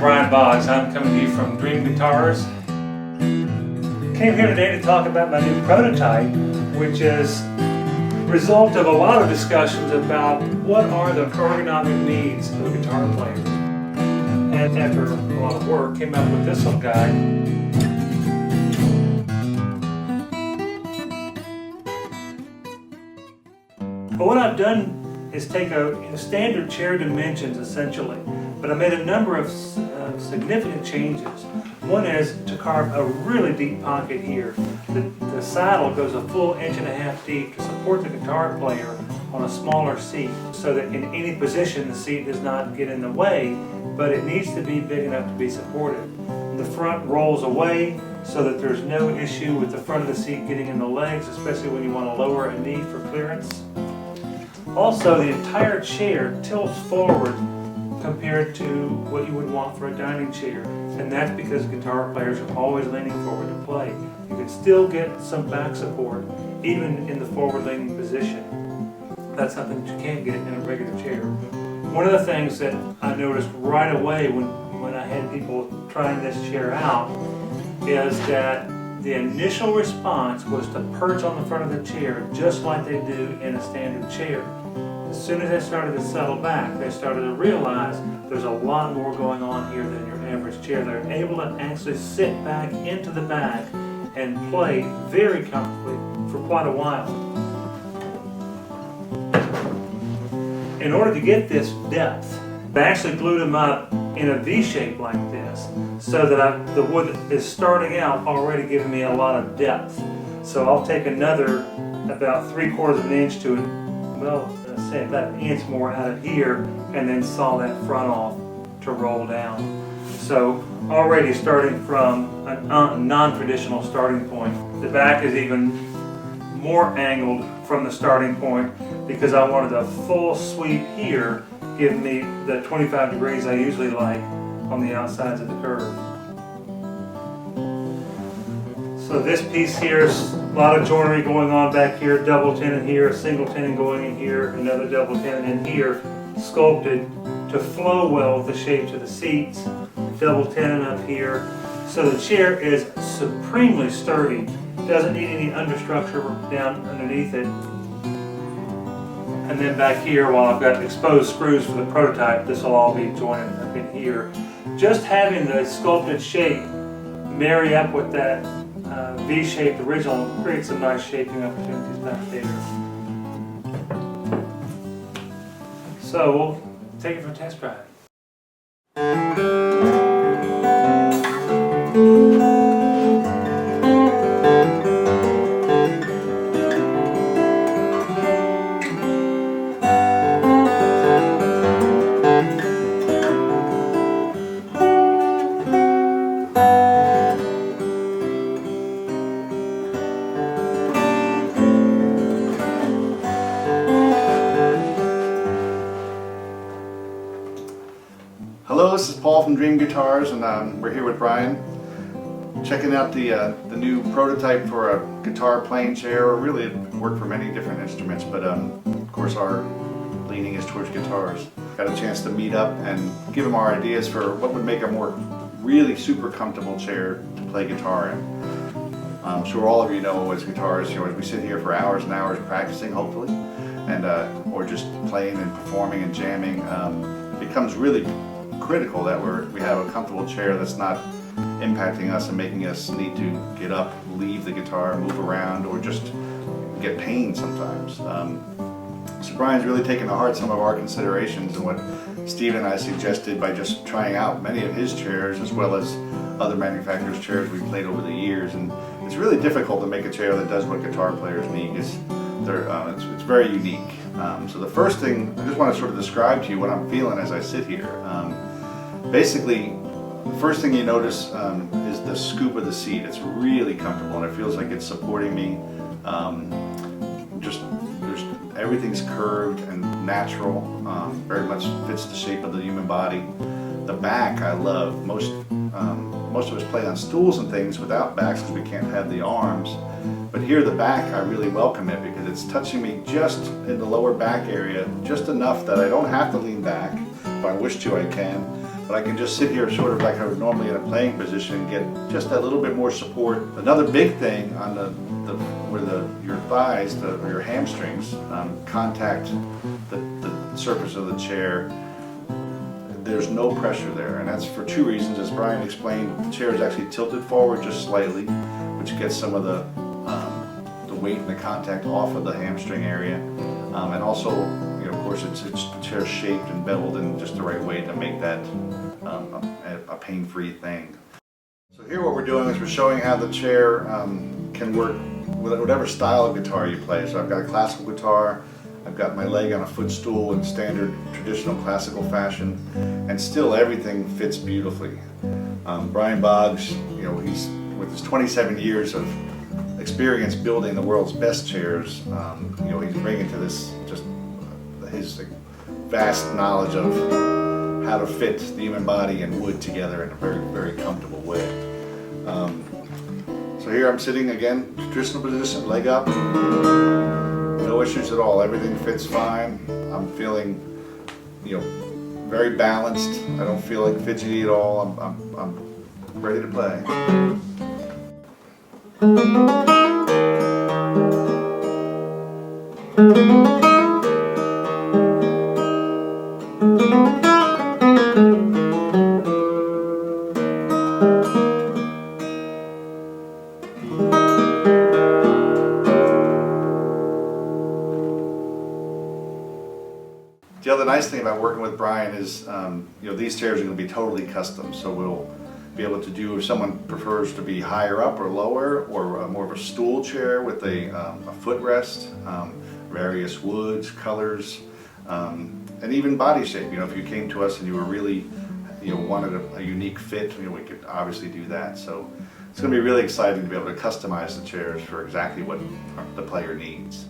Brian Boggs. I'm coming to you from Dream Guitars. Came here today to talk about my new prototype, which is the result of a lot of discussions about what are the ergonomic needs of a guitar player. And after a lot of work, came up with this little guy. But what I've done is take a standard chair dimensions essentially, but I made a number of significant changes. One is to carve a really deep pocket here. The saddle goes a full 1.5 inches deep to support the guitar player on a smaller seat, so that in any position the seat does not get in the way, but it needs to be big enough to be supported. The front rolls away so that there's no issue with the front of the seat getting in the legs, especially when you want to lower a knee for clearance. Also, the entire chair tilts forward compared to what you would want for a dining chair, and that's because guitar players are always leaning forward to play. You can still get some back support even in the forward-leaning position. That's something that you can't get in a regular chair. One of the things that I noticed right away when I had people trying this chair out is that the initial response was to perch on the front of the chair just like they do in a standard chair. As soon as they started to settle back, they started to realize there's a lot more going on here than your average chair. They're able to actually sit back into the back and play very comfortably for quite a while. In order to get this depth, I actually glued them up in a V shape like this, so that the wood is starting out already giving me a lot of depth. So I'll take another about 3/4 of an inch to, well, say about 1 inch more out of here, and then saw that front off to roll down. So already starting from a non-traditional starting point. The back is even more angled from the starting point because I wanted a full sweep here, give me the 25 degrees I usually like on the outsides of the curve. So this piece here is a lot of joinery going on back here, double tenon here, a single tenon going in here, another double tenon in here, sculpted to flow well with the shapes of the seats, double tenon up here. So the chair is supremely sturdy, doesn't need any understructure down underneath it. And then back here, while I've got exposed screws for the prototype, this will all be jointed up in here. Just having the sculpted shape marry up with that V-shaped original creates some nice shaping opportunities back there. So we'll take it for a test drive. Hello, this is Paul from Dream Guitars, and we're here with Brian, checking out the new prototype for a guitar playing chair, or really it work for many different instruments, but of course our leaning is towards guitars. Got a chance to meet up and give them our ideas for what would make a more really super comfortable chair to play guitar in. I'm sure all of you know as guitarists, as we sit here for hours and hours practicing, hopefully, and or just playing and performing and jamming, it becomes really critical that we have a comfortable chair that's not impacting us and making us need to get up, leave the guitar, move around, or just get pain sometimes. So Brian's really taken to heart some of our considerations and what Steve and I suggested by just trying out many of his chairs as well as other manufacturers' chairs we've played over the years. And it's really difficult to make a chair that does what guitar players need. It's very unique. So the first thing, I just want to sort of describe to you what I'm feeling as I sit here. Basically, the first thing you notice is the scoop of the seat. It's really comfortable and it feels like it's supporting me. Everything's curved and natural, very much fits the shape of the human body. The back I love. Most of us play on stools and things without backs because we can't have the arms. But here the back, I really welcome it because it's touching me just in the lower back area, just enough that I don't have to lean back. If I wish to, I can. but I can just sit here sort of like I would normally in a playing position and get just that little bit more support. Another big thing on where your thighs or your hamstrings contact the surface of the chair, there's no pressure there, and that's for two reasons. As Brian explained, the chair is actually tilted forward just slightly, which gets some of the weight and the contact off of the hamstring area, and also, of course, it's chair shaped and beveled in just the right way to make that a pain-free thing. So here what we're doing is we're showing how the chair can work with whatever style of guitar you play. So I've got a classical guitar, I've got my leg on a footstool in standard traditional classical fashion, and still everything fits beautifully. Brian Boggs, he's with his 27 years of experience building the world's best chairs, he's bringing to this just his vast knowledge of how to fit the human body and wood together in a very, very comfortable way. So here I'm sitting again, traditional position, leg up, no issues at all. Everything fits fine. I'm feeling, very balanced. I don't feel like fidgety at all. I'm ready to play. The other nice thing about working with Brian is, these chairs are going to be totally custom. So we'll be able to do, if someone prefers to be higher up or lower, or more of a stool chair with a footrest, various woods, colors, and even body shape. If you came to us and you were really, wanted a unique fit, we could obviously do that. So it's going to be really exciting to be able to customize the chairs for exactly what the player needs.